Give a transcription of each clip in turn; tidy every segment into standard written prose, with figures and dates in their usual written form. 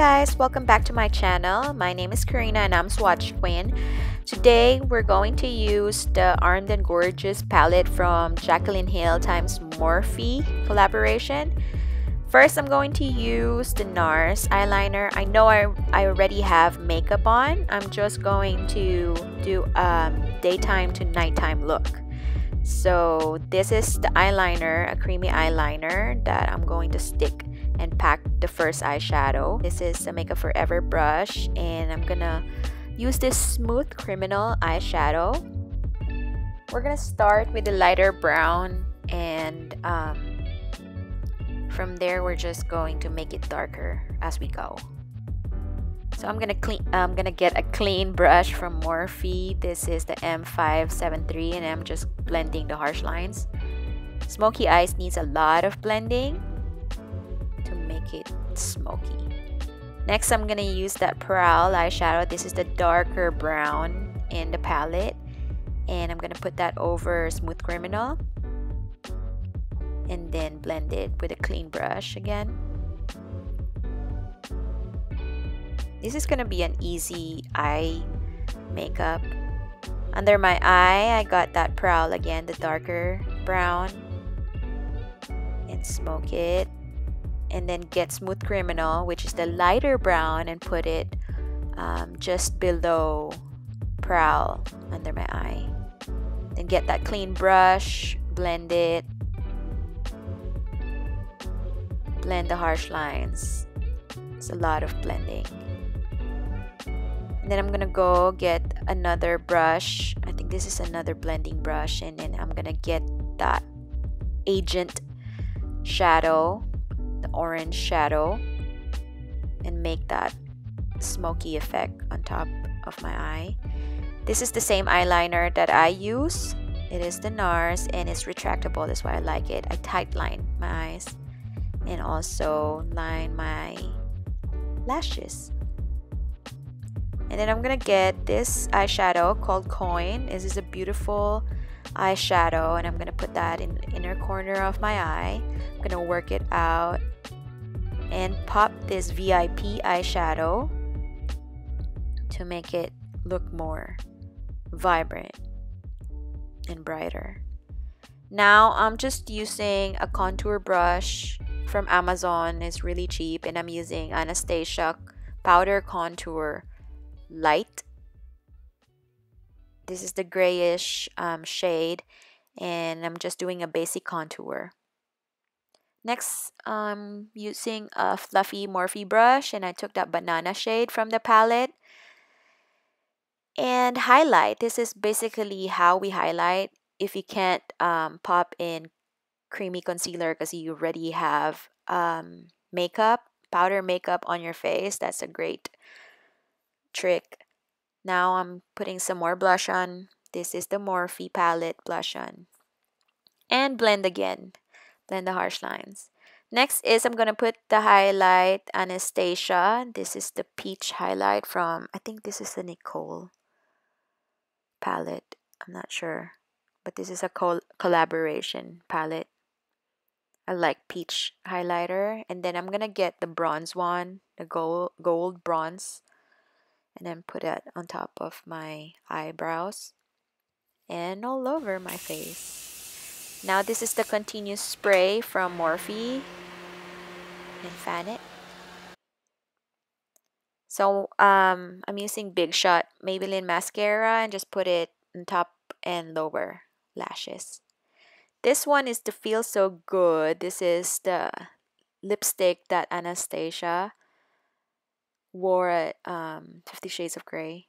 guys, welcome back to my channel. My name is Korina and I'm SwatchQueen. Today we're going to use the Armed and Gorgeous palette from Jaclyn Hill times Morphe collaboration. First, I'm going to use the NARS eyeliner. I know I already have makeup on. I'm just going to do daytime to nighttime look. So this is the eyeliner, a creamy eyeliner that I'm going to stick and pack the first eyeshadow. This is a Makeup Forever brush and I'm gonna use this Smooth Criminal eyeshadow. We're gonna start with the lighter brown and from there we're just going to make it darker as we go. So I'm gonna get a clean brush from Morphe. This is the M573 and I'm just blending the harsh lines. Smoky eyes needs a lot of blending to make it smoky. Next, I'm gonna use that PROWL eyeshadow. This is the darker brown in the palette, and I'm gonna put that over Smooth Criminal and then blend it with a clean brush again. This is gonna be an easy eye makeup. Under my eye, I got that PROWL again, the darker brown, and smoke it. And then get Smooth Criminal, which is the lighter brown, and put it just below PROWL under my eye. Then get that clean brush, blend it, blend the harsh lines. It's a lot of blending. And then I'm gonna go get another brush. I think this is another blending brush, and then I'm gonna get that Agent shadow, the orange shadow, and make that smoky effect on top of my eye. This is the same eyeliner that I use. It is the NARS and it's retractable. That's why I like it. I tight line my eyes and also line my lashes. And then I'm gonna get this eyeshadow called Coin. This is a beautiful eyeshadow and I'm gonna put that in the inner corner of my eye. I'm gonna work it out and pop this VIP eyeshadow to make it look more vibrant and brighter. Now I'm just using a contour brush from Amazon. It's really cheap, and I'm using Anastasia Powder Contour Light. This is the grayish shade, and I'm just doing a basic contour. Next, I'm using a fluffy Morphe brush, and I took that banana shade from the palette and highlight. This is basically how we highlight if you can't pop in creamy concealer because you already have powder makeup on your face. That's a great trick. Now I'm putting some more blush on. This is the Morphe palette blush on. And blend again. Blend the harsh lines. Next is I'm going to put the highlight Anastasia. This is the peach highlight from, I think this is the Nicole palette. I'm not sure. But this is a collaboration palette. I like peach highlighter. And then I'm going to get the bronze one, the gold bronze. And then put it on top of my eyebrows and all over my face. Now this is the Continous spray from Morphe, and fan it. So I'm using Big Shot Maybelline Mascara and just put it on top and lower lashes. This one is the Feel So Good. This is the lipstick that Anastasia wore at 50 Shades of Grey.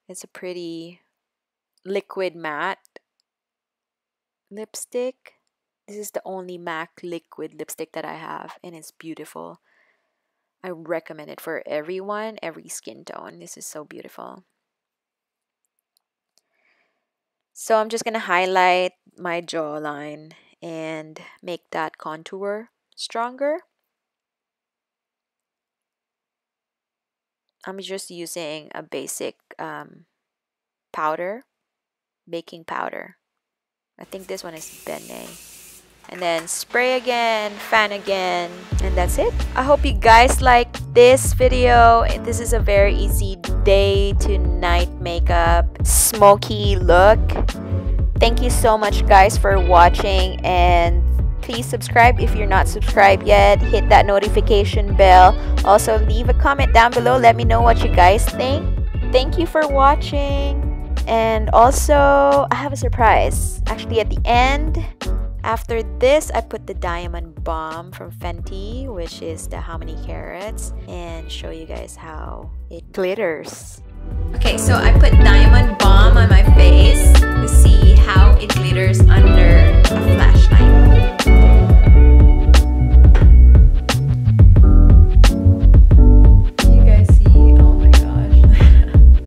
It's a pretty liquid matte lipstick. This is the only MAC liquid lipstick that I have, and it's beautiful. I recommend it for everyone, every skin tone. This is so beautiful. So I'm just gonna highlight my jawline and make that contour stronger. I'm just using a basic powder, baking powder. I think this one is Bene. And then spray again, fan again, and that's it. I hope you guys like this video. This is a very easy day to night makeup, smoky look. Thank you so much guys for watching, and please subscribe if you're not subscribed yet. Hit that notification bell. Also leave a comment down below. Let me know what you guys think. Thank you for watching. And also I have a surprise. Actually at the end, after this, I put the Diamond Bomb from Fenty, which is the How Many Carats, and show you guys how it glitters. Okay, so I put Diamond Bomb on my face to see how it glitters under a flashlight.